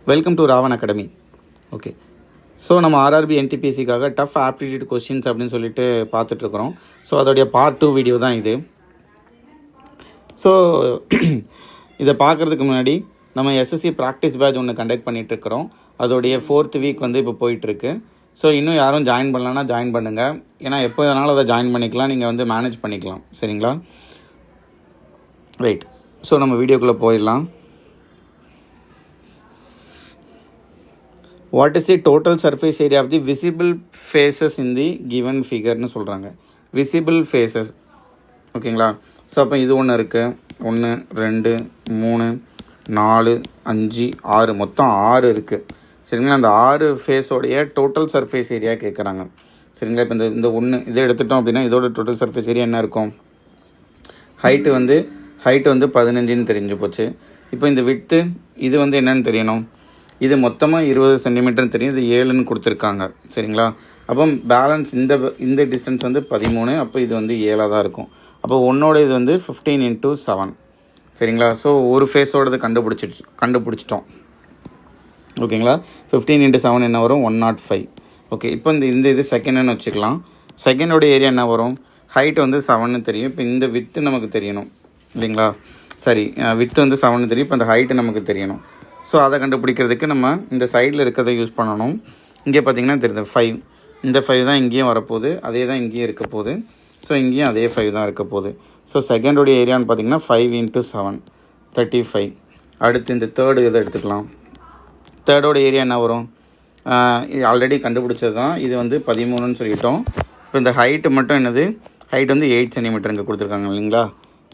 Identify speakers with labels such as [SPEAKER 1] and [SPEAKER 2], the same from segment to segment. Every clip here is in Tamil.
[SPEAKER 1] Welcome to Ravan academy. Okay, so நம்ம ஆர்ஆர்பி என்டிபிசிக்காக டஃப் ஆப்டிடியூட் கொஸ்டின்ஸ் அப்படின்னு சொல்லிட்டு பார்த்துட்ருக்குறோம். ஸோ அதோடைய பார்ட் 2 வீடியோ தான் இது. ஸோ இதை பார்க்குறதுக்கு முன்னாடி நம்ம எஸ்எஸ்சி ப்ராக்டிஸ் பேட்ச் ஒன்று கண்டக்ட் பண்ணிகிட்ருக்குறோம். அதோடைய 4th வீக் வந்து இப்போ போயிட்டுருக்கு. ஸோ இன்னும் யாரும் ஜாயின் பண்ணலன்னா ஜாயின் பண்ணுங்கள். ஏன்னா எப்போ வேணாலும் அதை ஜாயின் பண்ணிக்கலாம், நீங்கள் வந்து மேனேஜ் பண்ணிக்கலாம். சரிங்களா? ரைட். ஸோ நம்ம வீடியோக்குள்ளே போயிடலாம். What is the total surface area of the visible faces in the given figureன்னு சொல்கிறாங்க. விசிபிள் ஃபேஸஸ், ஓகேங்களா? ஸோ அப்போ இது ஒன்று இருக்குது, 1 2 3 4 5 6, மொத்தம் 6 இருக்குது. சரிங்களா? அந்த 6 ஃபேஸோடைய டோட்டல் சர்ஃபேஸ் ஏரியா கேட்குறாங்க. சரிங்களா? இப்போ இந்த ஒன்று இதை எடுத்துட்டோம் அப்படின்னா இதோட டோட்டல் சர்ஃபேஸ் ஏரியா என்ன இருக்கும்? ஹைட்டு வந்து 15ன்னு தெரிஞ்சு போச்சு. இப்போ இந்த விட்த்து இது வந்து என்னன்னு தெரியணும். இது மொத்தமாக 20 சென்டிமீட்டர்னு தெரியும், இது 7ன்னு கொடுத்துருக்காங்க. சரிங்களா? அப்போ பேலன்ஸ் இந்த டிஸ்டன்ஸ் வந்து 13, அப்போ இது வந்து 7ஆக தான் இருக்கும். அப்போ ஒன்னோட இது வந்து 15 × 7. சரிங்களா? ஸோ ஒரு ஃபேஸோடது கண்டுபிடிச்சிட்டோம். ஓகேங்களா? 15 × 7 என்ன வரும்? 105. ஓகே, இப்போ இது செகண்டுன்னு வச்சுக்கலாம். செகண்டோட ஏரியா என்ன வரும்? ஹைட் வந்து 7ன்னு தெரியும். இப்போ இந்த வித்து நமக்கு தெரியணும் இல்லைங்களா? சரி, வித்து வந்து 7ன்னு தெரியும். இப்போ அந்த ஹைட்டு நமக்கு தெரியணும். ஸோ அதை கண்டுபிடிக்கிறதுக்கு நம்ம இந்த சைடில் இருக்கிறத யூஸ் பண்ணணும். இங்கே பார்த்திங்கன்னா தெரியுது 5. இந்த 5 தான் இங்கேயும் வரப்போகுது, அதே தான் இங்கேயும் இருக்க போகுது. ஸோ இங்கேயும் அதே 5 தான் இருக்க போகுது. ஸோ செகண்டோடைய ஏரியான்னு பார்த்திங்கன்னா 5 × 7 35. அடுத்து இந்த தேர்டு இதை எடுத்துக்கலாம். தேர்டோட ஏரியா என்ன வரும்? ஆல்ரெடி கண்டுபிடிச்சது தான், இது வந்து 13ன்னு சொல்லிட்டோம். இப்போ இந்த ஹைட்டு மட்டும் என்னது? ஹைட் வந்து 8 சென்டிமீட்டர் இங்கே கொடுத்துருக்காங்க இல்லைங்களா?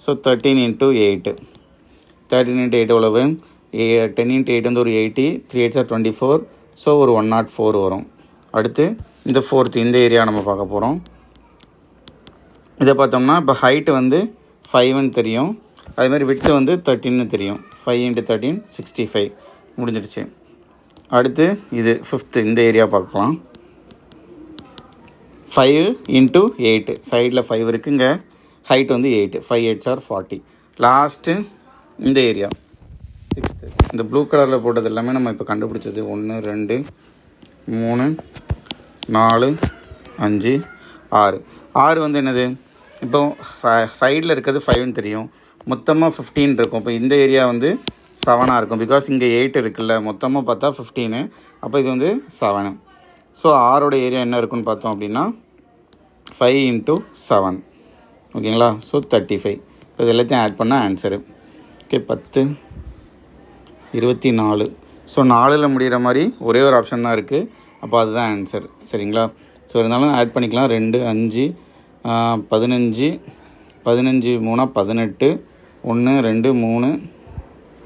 [SPEAKER 1] ஸோ 13 × 8. 13 × 8 எவ்வளவு? 10 × 8 வந்து ஒரு 80, 3 8 are 24. ஸோ ஒரு 104 வரும். அடுத்து இந்த 4th இந்த ஏரியா நம்ம பார்க்க போகிறோம். இதை பார்த்தோம்னா இப்போ ஹைட்டு வந்து 5ன்னு தெரியும், அதேமாதிரி விட்த்து வந்து 13ன்னு தெரியும். 5 × 13 65 முடிஞ்சிடுச்சு. அடுத்து இது 5th இந்த ஏரியா பார்க்கலாம். 5 × 8, சைடில் 5 இருக்குங்க, ஹைட் வந்து 8, 5 8 are 40. லாஸ்ட்டு இந்த ஏரியா 6th. இந்த ப்ளூ கலரில் போட்டது எல்லாமே நம்ம இப்போ கண்டுபிடிச்சது. 1 2 3 4 5 6. 6 வந்து என்னது? இப்போ சைடில் இருக்கிறது 5ன்னு தெரியும், மொத்தமாக 15 இருக்கும். இப்போ இந்த ஏரியா வந்து 7ஆக இருக்கும், பிகாஸ் இங்கே 8 இருக்குல்ல, மொத்தமாக பார்த்தா 15. அப்போ இது வந்து 7. ஸோ 6ஓட ஏரியா என்ன இருக்குன்னு பார்த்தோம் அப்படின்னா 5 × 7. ஓகேங்களா? ஸோ 35. இப்போ இது எல்லாத்தையும் ஆட் பண்ணால் ஆன்சரு. ஓகே, 10 24. ஸோ 4ல் முடிகிற மாதிரி ஒரே ஒரு ஆப்ஷன் தான் இருக்குது. அப்போ அதுதான் ஆன்சர். சரிங்களா? ஸோ இருந்தாலும் ஆட் பண்ணிக்கலாம். 2 5 15 15 3 18 1 2 3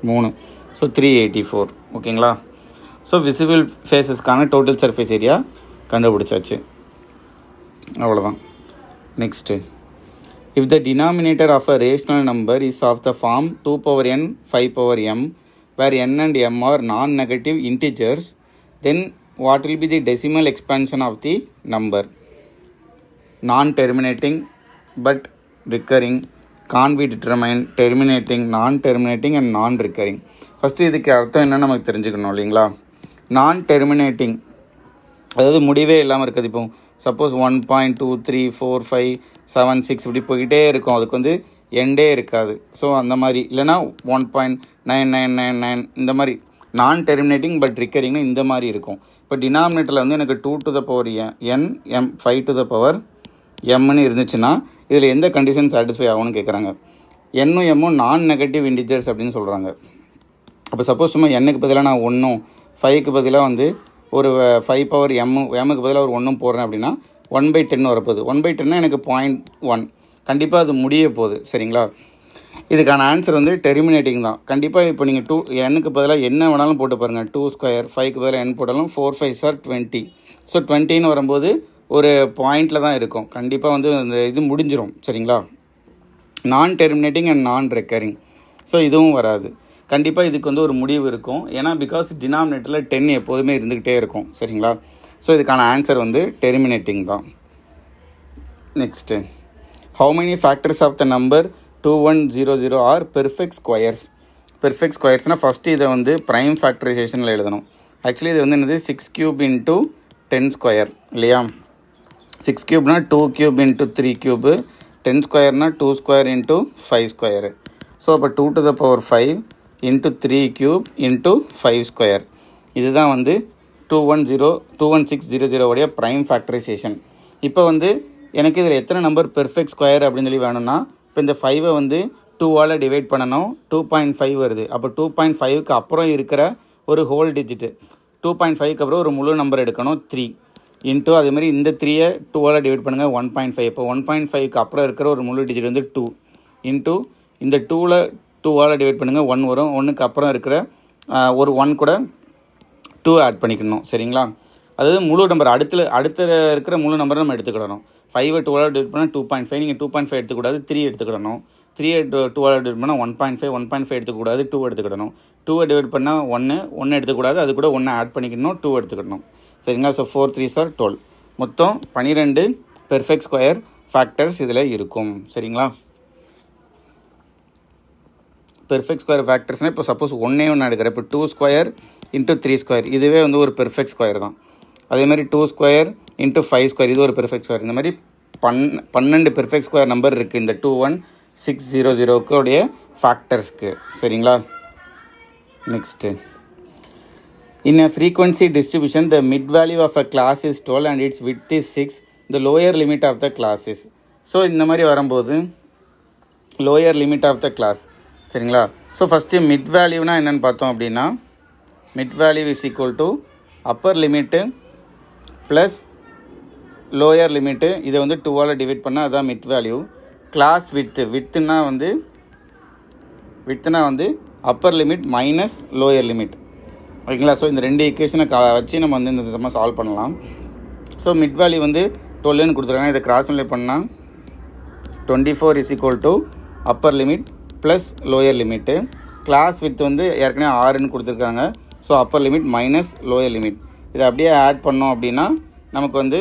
[SPEAKER 1] 3. ஸோ 384. ஓகேங்களா? ஸோ விசிபிள் ஃபேஸஸ்க்கான டோட்டல் சர்ஃபேஸ் ஏரியா கண்டுபிடிச்சாச்சு. அவ்வளோதான். Next, if the denominator of a rational number is of the form 2n 5m where n and m are non-negative integers, then what will be the decimal expansion of the number? Non-terminating but recurring, can't be determined, terminating, non-terminating and non-recurring. First இதுக்கு அர்த்தம் என்னன்னு நமக்கு தெரிஞ்சுக்கணும் இல்லைங்களா? நான்-டெர்மினேட்டிங், அதாவது முடிவே இல்லாமல் இருக்குது. இப்போ சப்போஸ் 1.2 3 4 5 7 6 இப்படி போய்கிட்டே இருக்கும், அதுக்கு வந்து எண்டே இருக்காது. ஸோ அந்த மாதிரி இல்லைனா 1.9999 இந்த மாதிரி நான் டெர்மினேட்டிங் பட் ரிக்கரிங்னு இந்த மாதிரி இருக்கும். இப்போ டினாமினேட்டரில் வந்து எனக்கு 2 to the power n m 5 to the power mன்னு இருந்துச்சுன்னா இதில் எந்த கண்டிஷன் சாட்டிஸ்ஃபை ஆகும்னு கேட்குறாங்க. என்னும் எம்மும் நான் நெகட்டிவ் இன்டிஜர்ஸ் அப்படின்னு சொல்கிறாங்க. அப்போ சப்போஸ் சும்மா என்னுக்கு பதிலாக நான் 1ம் 5க்கு பதிலாக வந்து ஒரு 5 power எம்முக்கு பதிலாக ஒரு 1ம் போடுறேன் அப்படின்னா 1/10 வரப்போகுது. 1/10 எனக்கு 0.1. கண்டிப்பாக அது முடிய போகுது. சரிங்களா? இதுக்கான ஆன்சர் வந்து டெர்மினேட்டிங் தான். கண்டிப்பாக இப்போ நீங்கள் 2 எண்ணுக்கு பதிலாக என்ன வேணாலும் போட்டு பாருங்கள். 2² 5க்கு பதிலாக n போட்டாலும் 4 5 are 20. ஸோ 20ன்னு வரும்போது ஒரு பாயிண்டில் தான் இருக்கும். கண்டிப்பாக வந்து அந்த இது முடிஞ்சிடும். சரிங்களா? நான் டெர்மினேட்டிங் அண்ட் நான் ரெக்கரிங். ஸோ இதுவும் வராது. கண்டிப்பாக இதுக்கு வந்து ஒரு முடிவு இருக்கும். ஏன்னா பிகாஸ் டினாமினேட்டரில் 10 எப்போதுமே இருந்துக்கிட்டே இருக்கும். சரிங்களா? ஸோ இதுக்கான ஆன்சர் வந்து டெர்மினேட்டிங் தான். Next, how many factors of the number 2100 are perfect squares? Perfect ஸ்கொயர்ஸ்னால் ஃபஸ்ட்டு இதை வந்து ப்ரைம் ஃபேக்டரைசேஷனில் எழுதணும். ஆக்சுவலி இது வந்து என்னது 6 cube into 10 square இல்லையா? 6 cubeனா 2 cube into 3 cube, 10 squareனா 2 square into 5 square. So அப்போ 2 to the power 5 into 3 cube into 5 square. இதுதான் வந்து 21600 உடைய ப்ரைம் ஃபேக்டரைசேஷன். இப்போ வந்து எனக்கு இதில் எத்தனை நம்பர் பெர்ஃபெக்ட் ஸ்கொயர் அப்படின்னு சொல்லி வேணும்னா, இப்போ இந்த 5 வந்து 2ஆல் டிவைட் பண்ணணும். 2.5 வருது. அப்போ 2.5க்கு அப்புறம் இருக்கிற ஒரு ஹோல் டிஜிட்டு, 2.5க்கு அப்புறம் ஒரு முழு நம்பர் எடுக்கணும் 3 இன்ட்டு அதேமாதிரி இந்த 3யை 2ஆல் டிவைட் பண்ணுங்கள் 1.5. இப்போ 1.5க்கு அப்புறம் இருக்கிற ஒரு முழு டிஜிட் வந்து 2 இன்ட்டு இந்த 2ஆல் டிவைட் பண்ணுங்கள் 1 வரும். 1க்கு அப்புறம் இருக்கிற ஒரு 1 கூட 2 ஆட் பண்ணிக்கணும். சரிங்களா? அதாவது முழு நம்பர் அடுத்த இருக்கிற முழு நம்பரை நம்ம எடுத்துக்கிடணும். 5 2ஆல் டிவைட் பண்ணால் 2.5. நீங்கள் 2.5 எடுத்துக்கூடாது, 3 எடுத்துக்கிடணும். 3 2ஆல் டிவைட் பண்ணால் 1.5. 1.5 எடுத்துக்கூடாது, 2 எடுத்துக்கிடணும். 2 டிவைட் பண்ணால் 1 எடுத்துக்கூடாது, அது கூட 1 ஆட் பண்ணிக்கணும், 2 எடுத்துக்கிடணும். சரிங்களா? So 4 3s are 12. மொத்தம் 12 பெர்ஃபெக்ட் ஸ்கொயர் ஃபேக்டர்ஸ் இதில் இருக்கும். சரிங்களா? பெர்ஃபெக்ட் ஸ்கொயர் ஃபேக்டர்ஸ்னால் இப்போ சப்போஸ் ஒன்றே எடுக்கிறேன். இப்போ 2 square into 3 square இதுவே வந்து ஒரு பெர்ஃபெக்ட் ஸ்கொயர் தான். அதேமாதிரி 2 square into 5 square இது ஒரு பெர்ஃபெக்ட் ஸ்கொயர். இந்த மாதிரி 12 பெர்ஃபெக்ட் ஸ்கொயர் நம்பர் இருக்குது இந்த 21600 உடைய ஃபேக்டர்ஸ்க்கு. சரிங்களா? Next, in a frequency distribution the mid value of a class is 12 and its width is 6, the lower limit of the class is. So இந்த மாதிரி வரும்போது lower limit of the class. சரிங்களா? ஸோ ஃபஸ்ட்டு மிட் வேல்யூனா என்னென்னு பார்த்தோம் அப்படின்னா, mid value is equal to upper limit plus lower limit. இதை வந்து 2ஆல் டிவைட் பண்ணால் அதுதான் மிட் வேல்யூ. கிளாஸ் வித்துனா வந்து upper limit minus lower limit. ஓகேங்களா? ஸோ இந்த ரெண்டு ஈக்குவேஷனை வச்சு நம்ம வந்து இந்த சம்மை சால்வ் பண்ணலாம். ஸோ மிட் வேல்யூ வந்து 12ன்னு கொடுத்துருக்காங்க. இதை கிராஸ் மல்டிப்ளை பண்ணால் 24 is equal to upper limit plus lower limit. Class width வந்து ஏற்கனவே 6ன்னு கொடுத்துருக்காங்க. So upper limit minus lower limit. இதை அப்படியே ஆட் பண்ணோம் அப்படின்னா நமக்கு வந்து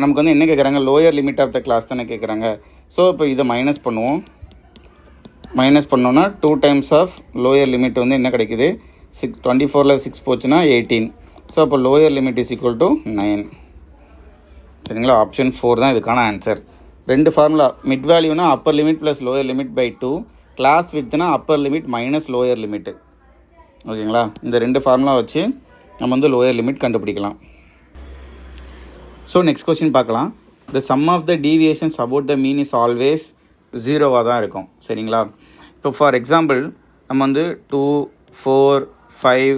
[SPEAKER 1] நமக்கு வந்து என்ன கேட்குறாங்க, lower limit of the class தானே கேட்குறாங்க. ஸோ இப்போ இதை மைனஸ் பண்ணுவோம். மைனஸ் பண்ணோன்னா 2 times ஆஃப் லோயர் லிமிட் வந்து என்ன கிடைக்குது, 24ல் 6 போச்சுன்னா 18. ஸோ அப்போ lower limit is equal to 9. சரிங்களா? ஆப்ஷன் 4 தான் இதுக்கான ஆன்சர். ரெண்டு ஃபார்முலா, மிட் வேல்யூனா upper limit plus lower limit by 2, class வித்னா upper limit minus lower limit. ஓகேங்களா? இந்த ரெண்டு ஃபார்முலா வச்சு நம்ம வந்து லோயர் லிமிட் கண்டுபிடிக்கலாம். ஸோ நெக்ஸ்ட் கொஸ்டின் பார்க்கலாம். The sum of the deviations about the mean is always 0வாக தான் இருக்கும். சரிங்களா? இப்போ ஃபார் எக்ஸாம்பிள் நம்ம வந்து 2 4 5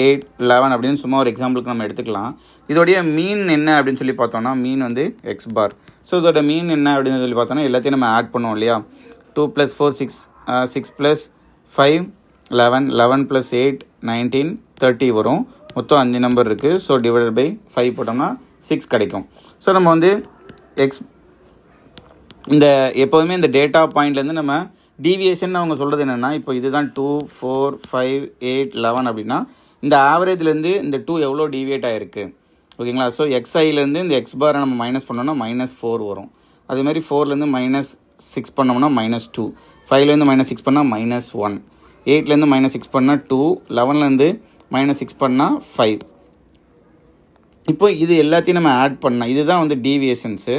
[SPEAKER 1] 8 11 அப்படின்னு சும்மா ஒரு எக்ஸாம்பிளுக்கு நம்ம எடுத்துக்கலாம். இதோடைய மீன் என்ன அப்படின்னு சொல்லி பார்த்தோம்னா, மீன் வந்து எக்ஸ் பார். ஸோ இதோட மீன் என்ன அப்படின்னு சொல்லி பார்த்தோம்னா, எல்லாத்தையும் நம்ம ஆட் பண்ணுவோம் இல்லையா? 2 + 4 6, 6 + 5 11, 11 + 8 19 30 வரும். மொத்தம் 5 நம்பர் இருக்குது. ஸோ டிவைடட் பை 5 போட்டோம்னா 6 கிடைக்கும். ஸோ நம்ம வந்து இந்த எப்போதுமே இந்த டேட்டா பாயிண்ட்லேருந்து நம்ம டீவியேஷன் அவங்க சொல்கிறது என்னென்னா, இப்போ இதுதான் 2 4 5 8 11 அப்படின்னா இந்த ஆவரேஜ்லேருந்து இந்த 2 எவ்வளோ டீவியேட் ஆகிருக்கு. ஓகேங்களா? ஸோ எக்ஸ்ஐலேருந்து இந்த எக்ஸ் பாரை நம்ம மைனஸ் பண்ணோம்னா -4 வரும். அதேமாதிரி 4லேருந்து -6 பண்ணோம்னா -2, 5லேருந்து -6 பண்ணால் -1, 8லேருந்து -6 பண்ணால் 2, 11லேருந்து -6 பண்ணால் 5. இப்போ இது எல்லாத்தையும் நம்ம ஆட் பண்ணால் இதுதான் வந்து deviations.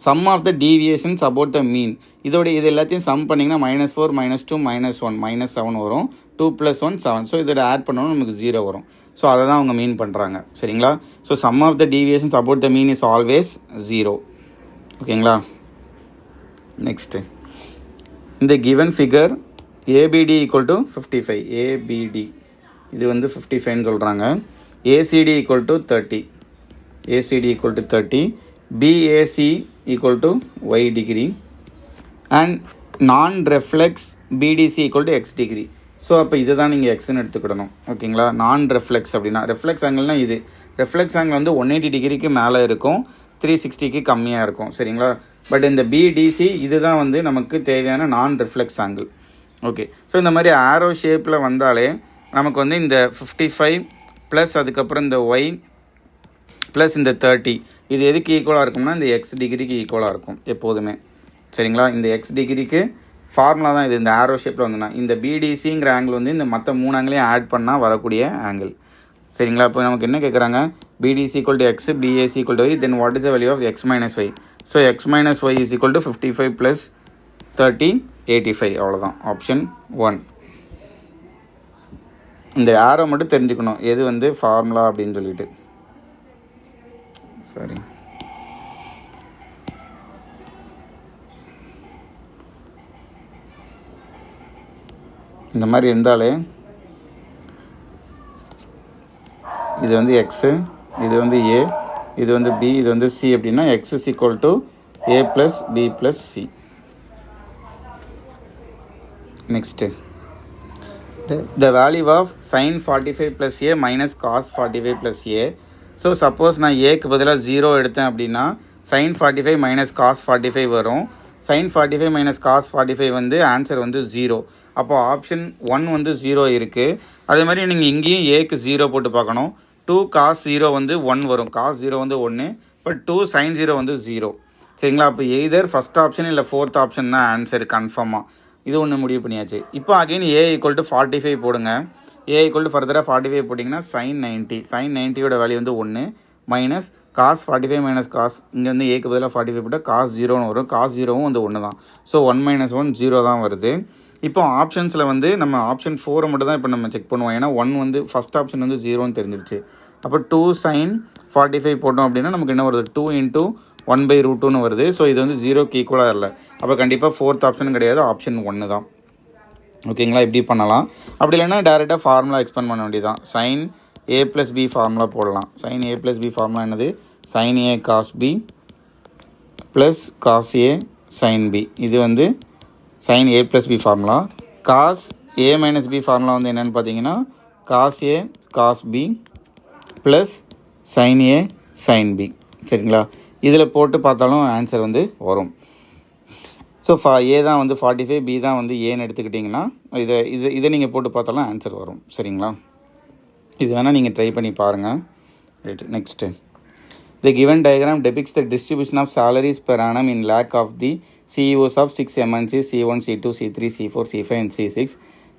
[SPEAKER 1] Sum of the deviations about the mean. இது எல்லாத்தையும் சம் பண்ணிங்கன்னா -4 -2 -1 -7 வரும். 2 + 1 7. ஸோ இதோட ஆட் பண்ணோன்னா நமக்கு 0 வரும். ஸோ அதை தான் அவங்க மீன் பண்ணுறாங்க. சரிங்களா? So sum of the deviations about the mean is always 0. ஓகேங்களா? நெக்ஸ்ட்டு, இந்த கிவன் ஃபிகர் ABD = 55. ABD இது வந்து 55ன்னு சொல்கிறாங்க. ACD = 30. ACD = 30. BAC = y degree and non-reflex BDC = x degree. So அப்போ இதை தான் நீங்கள் எக்ஸ்ன்னு எடுத்துக்கிடணும். ஓகேங்களா? நான் ரெஃப்ளெக்ஸ் அப்படின்னா, ரெஃப்ளெக்ஸ் ஆங்கிள்னால் இது ரெஃப்ளெக்ஸ் ஆங்கிள் வந்து 180 டிகிரிக்கு மேலே இருக்கும், 360க்கு கம்மியாக இருக்கும். சரிங்களா? பட் இந்த BDC இது தான் வந்து நமக்கு தேவையான நான் ரெஃப்ளெக்ஸ் ஆங்கிள். ஓகே. ஸோ இந்த மாதிரி ஆரோ ஷேப்பில் வந்தாலே நமக்கு வந்து இந்த 55 ப்ளஸ் அதுக்கப்புறம் இந்த y ப்ளஸ் இந்த 30 இது எதுக்கு ஈக்குவலாக இருக்கும்னா இந்த எக்ஸ் டிகிரிக்கு ஈக்குவலாக இருக்கும் எப்போதுமே. சரிங்களா? இந்த எக்ஸ் டிகிரிக்கு ஃபார்முலா தான் இது. இந்த ஆரோ ஷேப்பில் வந்துன்னா இந்த பிடிசிங்கிற ஆங்கிள் வந்து இந்த மற்ற 3 ஆங்கிளையும் ஆட் பண்ணால் வரக்கூடிய ஆங்கிள். சரிங்களா? இப்போ நமக்கு என்ன கேட்குறாங்க, BDC equal to x, BAC equal to y, then what is the value of x minus y. So x minus Y is equal to 55 + 30 85. அவ்வளோதான் ஆப்ஷன் 1. இந்த ஆரோ மட்டும் தெரிஞ்சுக்கணும் எது வந்து ஃபார்முலா அப்படின்னு சொல்லிட்டு. சரி, இந்த மாதிரி இருந்தாலே இது வந்து எக்ஸு, இது வந்து ஏ, இது வந்து பி, இது வந்து சி அப்படின்னா x is equal to a plus b plus c. Next the value of sin 45 plus a minus cos 45 plus a. So suppose நான் ஏக்கு பதிலாக 0 எடுத்தேன் அப்படின்னா sin 45 minus cos 45 வரும். sin 45 minus cos 45 வந்து ஆன்சர் வந்து 0. அப்போ ஆப்ஷன் 1 வந்து 0 இருக்குது. அதே மாதிரி நீங்கள் இங்கேயும் ஏக்கு 0 போட்டு பார்க்கணும். 2 cos 0 வந்து 1 வரும். cos 0 வந்து 1, பட் 2 sin 0 வந்து 0. சரிங்களா? அப்போ எய்தர் ஃபஸ்ட் ஆப்ஷன் இல்லை ஃபோர்த் ஆப்ஷன் தான் ஆன்சர் கன்ஃபார்மாக. இது ஒன்று முடிவு பண்ணியாச்சு. இப்போ அகைன் ஏ ஈக்குவல் டு 45 போடுங்க. ஏ ஈக்குவல் டு ஃபர்தராக 45 போட்டிங்கன்னா sin 90. sin 90யோட வேல்யூ வந்து 1 மைனஸ் cos 45 மைனஸ் காஸ், இங்கே வந்து ஏக்கு பதிலாக 45 போட்டால் cos 0ன்னு வரும். cos 0வும் வந்து 1 தான். ஸோ 1 - 1 0 தான் வருது. இப்போ ஆப்ஷன்ஸில் வந்து நம்ம ஆப்ஷன் 4 மட்டும் தான் இப்போ நம்ம செக் பண்ணுவோம். ஏன்னா 1 வந்து ஃபஸ்ட் ஆப்ஷன் வந்து 0ன்னு தெரிஞ்சிருச்சு. அப்போ 2 sin 45 போட்டோம் அப்படின்னா நமக்கு என்ன வருது, 2 × 1/√2ன்னு வருது. ஸோ இது வந்து 0க்கு ஈக்குவலாக இல்லை. அப்போ கண்டிப்பாக ஃபோர்த் ஆப்ஷன் கிடையாது, ஆப்ஷன் 1 தான். ஓகேங்களா? இப்படி பண்ணலாம். அப்படி இல்லைன்னா டேரெக்டாக ஃபார்முலா எக்ஸ்பெண்ட் பண்ண வேண்டியதான். sin a + b ஃபார்முலா போடலாம். sin a + b ஃபார்முலா என்னது, sin a cos b plus cos a sin b. இது வந்து sin a + b formula. cos a - b formula வந்து என்னென்னு பார்த்தீங்கன்னா cos a cos b plus sin a sin b. சரிங்களா? இதில் போட்டு பார்த்தாலும் ஆன்சர் வந்து வரும். ஸோ ஏ தான் வந்து 45, பி தான் வந்து ஏன்னு எடுத்துக்கிட்டிங்கன்னா இதை நீங்கள் போட்டு பார்த்தாலும் ஆன்சர் வரும். சரிங்களா? இது வேணால் நீங்கள் ட்ரை பண்ணி பாருங்கள். Right, next. The given diagram depicts the distribution of salaries per annum in lakh of the CEOs of 6 MNCs, C1, C2, C3, C4, C5 and C6.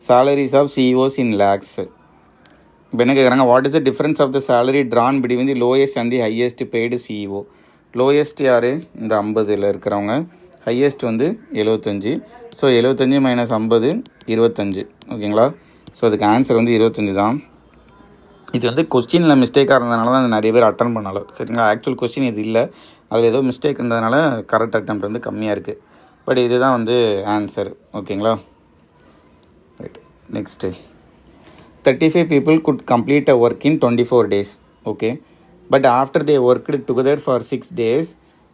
[SPEAKER 1] Salaries of CEOs in lakhs. இப்போ என்ன கேட்குறாங்க, what is the difference of the salary drawn between the lowest and the highest paid CEO. Lowest யார், இந்த 50ல் இருக்கிறவங்க. ஹையஸ்ட் வந்து 75. ஸோ 75 - 50 25. ஓகேங்களா? ஸோ அதுக்கு ஆன்சர் வந்து 25 தான். இது வந்து கொஸ்டினில் மிஸ்டேக்காக இருந்ததுனால தான் நிறைய பேர் அட்டன் பண்ணல. சரிங்களா? ஆக்சுவல் கொஸ்டின் இது இல்லை, அதில் ஏதோ மிஸ்டேக் இருந்ததுனால கரெக்ட் அட்டெம்ப்ட் வந்து கம்மியாக இருக்குது. பட் இதுதான் வந்து ஆன்சர். ஓகேங்களா? Right, next. 35 people could complete a work in 24 days. Okay, but after they worked together for 6 days,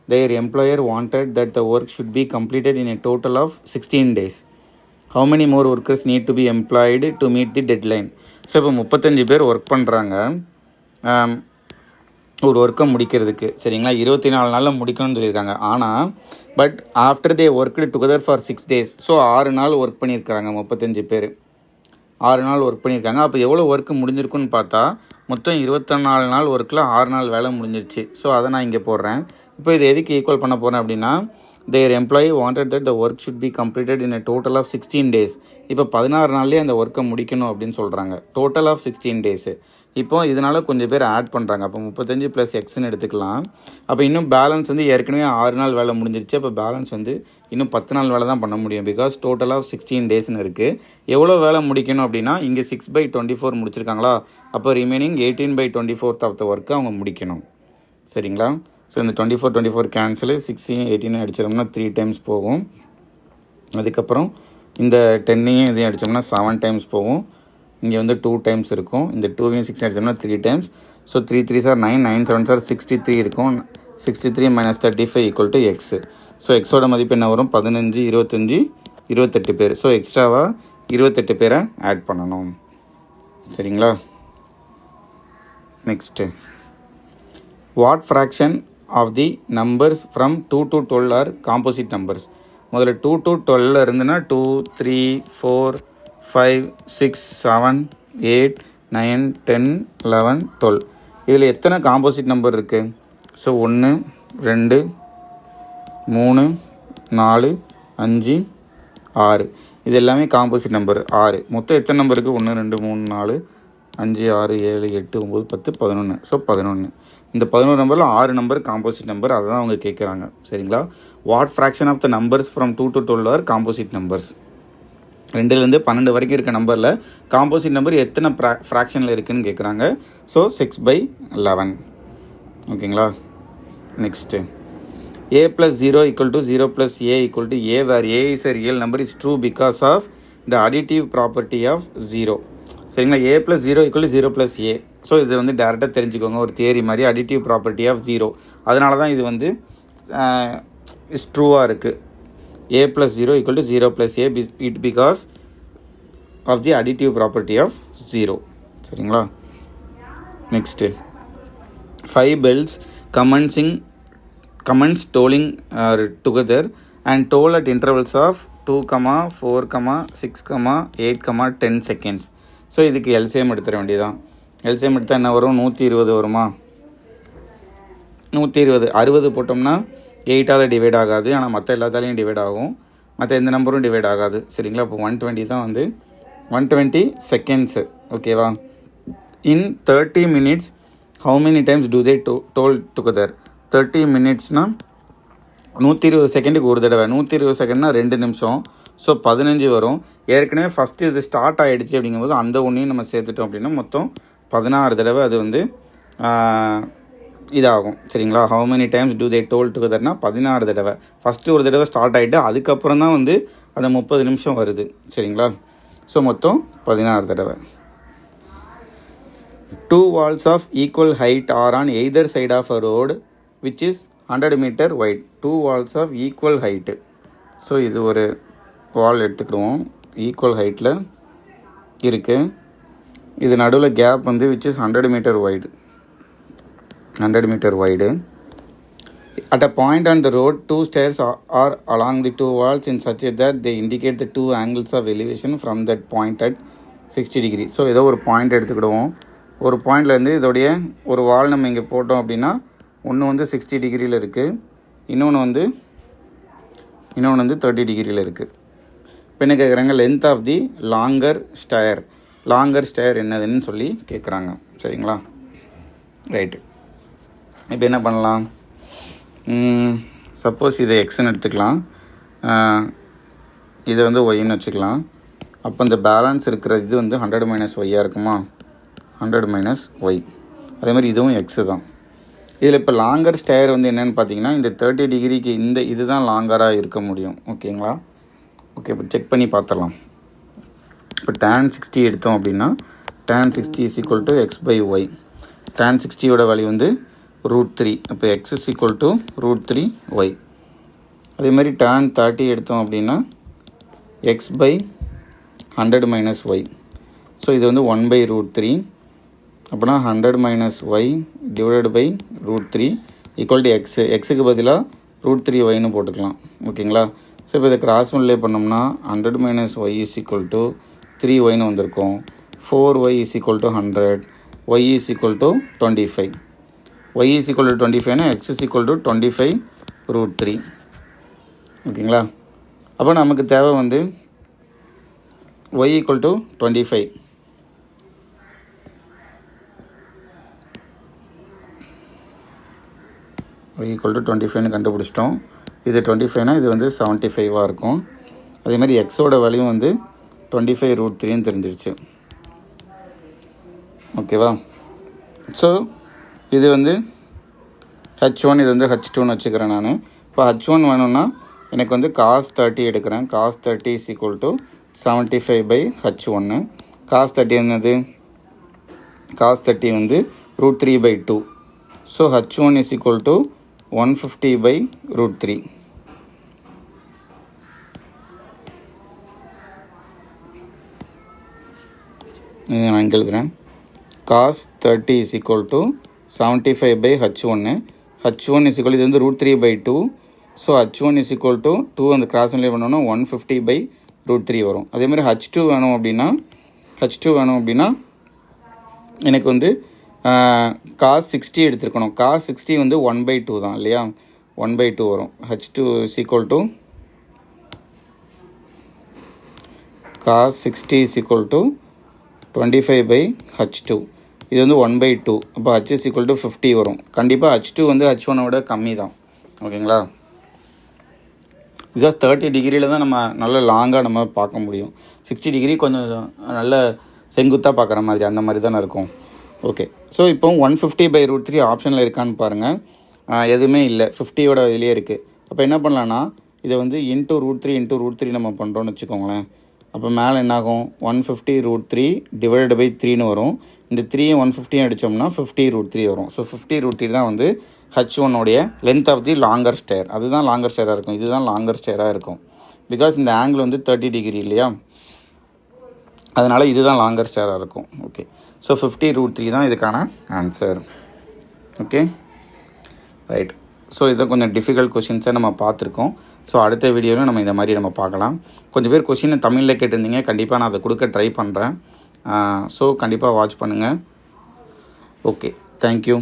[SPEAKER 1] their employer wanted that the work should be completed in a total of 16 days. How many more workers need to be employed to meet the deadline? So இப்போ 35 பேர் ஒர்க் பண்ணுறாங்க ஒரு ஒர்க்கை முடிக்கிறதுக்கு. சரிங்களா? 24 நாளில் முடிக்கணும்னு சொல்லியிருக்காங்க. ஆனால் but after they worked together for 6 days. So 6 நாள் ஒர்க் பண்ணியிருக்கிறாங்க 35 பேர். 6 நாள் ஒர்க் பண்ணியிருக்காங்க. அப்போ எவ்வளோ ஒர்க்கு முடிஞ்சிருக்குன்னு பார்த்தா மொத்தம் 24 நாள் ஒர்க்கில் 6 நாள் வேலை முடிஞ்சிருச்சு. ஸோ அதை நான் இங்கே போடுறேன். இப்போ இது எதுக்கு ஈக்குவல் பண்ண போகிறேன் அப்படின்னா, their employee wanted that the work should be completed in a total of 16 days. இப்போ 16 நாள்லேயே அந்த ஒர்க்கை முடிக்கணும் அப்படின்னு சொல்கிறாங்க. Total of 16 days. இப்போ இதனால் கொஞ்சம் பேர் ஆட் பண்ணுறாங்க. அப்போ 35 + எக்ஸ்ன்னு எடுத்துக்கலாம். அப்போ இன்னும் பேலன்ஸ் வந்து ஏற்கனவே 6 நாள் வேலை முடிஞ்சிருச்சு. அப்போ பேலன்ஸ் வந்து இன்னும் 10 நாள் வேலை தான் பண்ண முடியும். பிகாஸ் டோட்டல் ஆஃப் 16 daysன்னு இருக்குது. எவ்வளோ வேலை முடிக்கணும் அப்படின்னா, இங்கே 6/24 முடிச்சிருக்காங்களா, அப்போ ரிமைனிங் 18/24 ஆஃப் த ஒர்க்கு அவங்க முடிக்கணும். சரிங்களா? ஸோ இந்த 24 கேன்சலு, 16 18 அடிச்சிடோம்னா 3 times போகும். அதுக்கப்புறம் இந்த 10 இதையும் அடித்தோம்னா 7 times போகும். இங்கே வந்து 2 times இருக்கும். இந்த 2 6 அடித்தோம்னா 3 times. So 3 3s are 9, 9 7s are 63 இருக்கும். 63 - 35 = எக்ஸு. ஸோ எக்ஸோட மதிப்பு என்ன வரும், 15 25 28 பேர். ஸோ எக்ஸ்ட்ராவாக 28 பேரை ஆட் பண்ணணும். சரிங்களா? Next, what fraction of the numbers from 2 to 12 are composite numbers. முதல்ல 2 to 12 இருந்துன்னா 2 3 4 5 6 7 8 9 10 11 12. இதில் எத்தனை காம்போசிட் நம்பர் இருக்குது? ஸோ 1 2 3 4 5 6. இது எல்லாமே காம்போசிட் நம்பர் 6. மொத்தம் எத்தனை நம்பருக்கு? 1 2 3 4 5 6 7 8 9 10 11. ஸோ 11. இந்த 11 நம்பரில் 6 நம்பர் காம்போசிட் நம்பர். அதை தான் அவங்க கேட்குறாங்க. சரிங்களா? What fraction of the numbers from 2 to 12 are composite numbers? 2லேருந்து 12 வரைக்கும் இருக்க நம்பரில் காம்போசிட் நம்பர் எத்தனை ஃப்ராக்ஷனில் இருக்குதுன்னு கேட்குறாங்க. ஸோ 6/11. ஓகேங்களா? Next a plus 0 equal to 0 plus a equal to a, where a is a real number is true because of the additive property of 0. சரிங்களா? a plus 0 equal to 0 plus a. So இது வந்து டேரெக்டாக தெரிஞ்சுக்கோங்க, ஒரு தியரி மாதிரி. அடிட்டிவ் ப்ராப்பர்ட்டி ஆஃப் 0, அதனால தான் இது வந்து இஸ் ட்ரூவாக இருக்குது. a plus 0 equal to 0 plus a it because of the additive property of 0. சரிங்களா? Next 5 bells commence tolling together and toll at intervals of 2, 4, 6, 8, 10 seconds. So இதுக்கு எல்சிஎம் எடுத்துட வேண்டியதான். எல்சிஎம் எடுத்தால் என்ன வரும்? 120 வருமா? 120 60 போட்டோம்னா 8ஆல் டிவைட் ஆகாது, ஆனால் மற்ற எல்லாத்தாலையும் டிவைட் ஆகும், மற்ற எந்த நம்பரும் டிவைட் ஆகாது. சரிங்களா? இப்போ 120 தான் வந்து 120 செகண்ட்ஸு. ஓகேவா? இன் 30 minutes how many times do they toll together? 30 minutesனால் 120 செகண்டுக்கு ஒரு தடவை. 120 செகண்ட்னா 2 நிமிஷம். ஸோ 15 வரும். ஏற்கனவே ஃபஸ்ட்டு இது ஸ்டார்ட் ஆகிடுச்சு அப்படிங்கும்போது அந்த ஒன்றையும் நம்ம சேர்த்துட்டோம் அப்படின்னா மொத்தம் 16 தடவை அது வந்து இதாகும். சரிங்களா? How many times do they toll டுகெதர்னா 16 தடவை. ஃபஸ்ட்டு ஒரு தடவை ஸ்டார்ட் ஆகிட்டு அதுக்கப்புறம் தான் வந்து அந்த 30 நிமிஷம் வருது. சரிங்களா? ஸோ மொத்தம் 16 தடவை. 2 walls of equal height are on either side of a road which is 100 meter wide. 2 walls of equal height. So இது ஒரு வால் எடுத்துக்கிடுவோம், ஈக்குவல் ஹைட்டில் இருக்குது. இது நடுவில் கேப் வந்து which is 100 meter wide. 100 meter wide. At a point on the road, 2 stairs are along the 2 walls in such a that they indicate the 2 angles of elevation from that point at 60 degree. So ஏதோ ஒரு பாயிண்ட் எடுத்துக்கிடுவோம். ஒரு பாயிண்ட்லேருந்து இதோடைய ஒரு வால் நம்ம இங்கே போட்டோம் அப்படின்னா ஒன்று வந்து 60 டிகிரியில் இருக்குது, இன்னொன்று வந்து 30 டிகிரியில் இருக்குது. இப்போ என்ன கேட்குறாங்க? லென்த் ஆஃப் தி லாங்கர் ஸ்டயர் என்னதுன்னு சொல்லி கேட்குறாங்க. சரிங்களா? ரைட்டு. இப்போ என்ன பண்ணலாம்? சப்போஸ் இதை எக்ஸ்ன்னு எடுத்துக்கலாம், இதை வந்து ஒய்ன்னு வச்சுக்கலாம். அப்போ இந்த பேலன்ஸ் இருக்கிற இது வந்து 100 மைனஸ் ஒய்யாக இருக்குமா? 100 மைனஸ் ஒய். அதே மாதிரி இதுவும் எக்ஸு தான். இதில் இப்போ லாங்கர் ஸ்டயர் வந்து என்னென்னு பார்த்தீங்கன்னா இந்த 30 டிகிரிக்கு இந்த இது தான் லாங்கராக இருக்க முடியும். ஓகேங்களா? ஓகே, இப்போ செக் பண்ணி பார்த்துடலாம். இப்போ tan 60 எடுத்தோம் அப்படின்னா tan 60 is equal to x by y. tan 60யோட வேல்யூ வந்து √3. அப்போ x is equal to √3y. அதே மாதிரி tan 30 எடுத்தோம் அப்படின்னா x by 100 minus y. So இது வந்து 1 by √3. அப்படின்னா 100 minus y divided by √3 equal to x. எக்ஸுக்கு பதிலாக √3yன்னு போட்டுக்கலாம். ஓகேங்களா? ஸோ இப்போ இதை கிராஸ் மல்டிப்ளை பண்ணோம்னா 100 minus Y is equal to 3yன்னு வந்திருக்கும். 4y is equal to 100, y is equal to 25. y is equal to 25னா எக்ஸ் இஸ் ஈக்குவல் டு 25 √3. ஓகேங்களா? அப்போ நமக்கு தேவை வந்து y equal to 25. y equal to 25ன்னு கண்டுபிடிச்சிட்டோம். இது 25னா இது வந்து 75ஆக இருக்கும். அதேமாதிரி எக்ஸோட வேல்யூ வந்து 25 √3ன்னு தெரிஞ்சிருச்சு. ஓகேவா? ஸோ இது வந்து h1, இது வந்து h2ன்னு வச்சுக்கிறேன் நான். இப்போ h1 வேணும்னா எனக்கு வந்து cos 30 எடுக்கிறேன். cos 30 is equal to 75/h1. cos 30 என்னது? cos 30 வந்து √3/2. So h1 is equal to 150/√3. இது நான் இங்கே எழுதுகிறேன். cos 30 is equal to 75/h1. h1 is equal, இது வந்து √3/2. So h1 is equal to 2 அந்த கிராஸ் மல்டிப்ளை பண்ணோன்னா 150/√3 வரும். அதேமாதிரி h2 வேணும் அப்படின்னா எனக்கு வந்து cos 60 எடுத்துருக்கணும். cos 60 வந்து 1/2 தான் இல்லையா? 1/2 வரும். h2 is equal to cos 60 is equal to 25 by h2. இது வந்து 1/2. அப்போ h is equal to 50 வரும். கண்டிப்பாக h2 வந்து h1 விட கம்மி தான். ஓகேங்களா? பிகாஸ் 30 டிகிரியில் தான் நம்ம நல்ல லாங்காக நம்ம பார்க்க முடியும். 60 டிகிரி கொஞ்சம் நல்ல செங்குத்தாக பார்க்குற மாதிரி அந்த மாதிரி தானே இருக்கும். ஓகே, ஸோ இப்போ 150/√3 ஆப்ஷனில் இருக்கான்னு பாருங்கள். எதுவுமே இல்லை, 50யோட இதுலேயே இருக்குது. அப்போ என்ன பண்ணலான்னா இதை வந்து ×√3 நம்ம பண்ணுறோன்னு வச்சுக்கோங்களேன். அப்போ மேலே என்னாகும், 150√3 டிவைடட் பை 3ன்னு வரும். இந்த 3யும் 150 அடித்தோம்னா 50√3 வரும். ஸோ 50√3 தான் வந்து h1உடைய length of the longer stair. அதுதான் லாங்கர் ஸ்டேராக இருக்கும். இதுதான் லாங்கர் ஸ்டேராக இருக்கும். பிகாஸ் இந்த ஆங்கிள் வந்து 30 டிகிரி இல்லையா, அதனால் இதுதான் லாங்கர் ஸ்டேராக இருக்கும். ஓகே, ஸோ 50√3 தான் இதுக்கான ஆன்சர். Okay, right. ஸோ இதை கொஞ்சம் டிஃபிகல்ட் கொஷின்ஸை நம்ம பார்த்துருக்கோம். ஸோ அடுத்த வீடியோவில் நம்ம இந்த மாதிரி நம்ம பார்க்கலாம். கொஞ்சம் பேர் கொஷினை தமிழில் கேட்டிருந்தீங்க. கண்டிப்பாக நான் அதை கொடுக்க ட்ரை பண்ணுறேன். ஸோ கண்டிப்பாக வாட்ச் பண்ணுங்கள். Okay, thank you.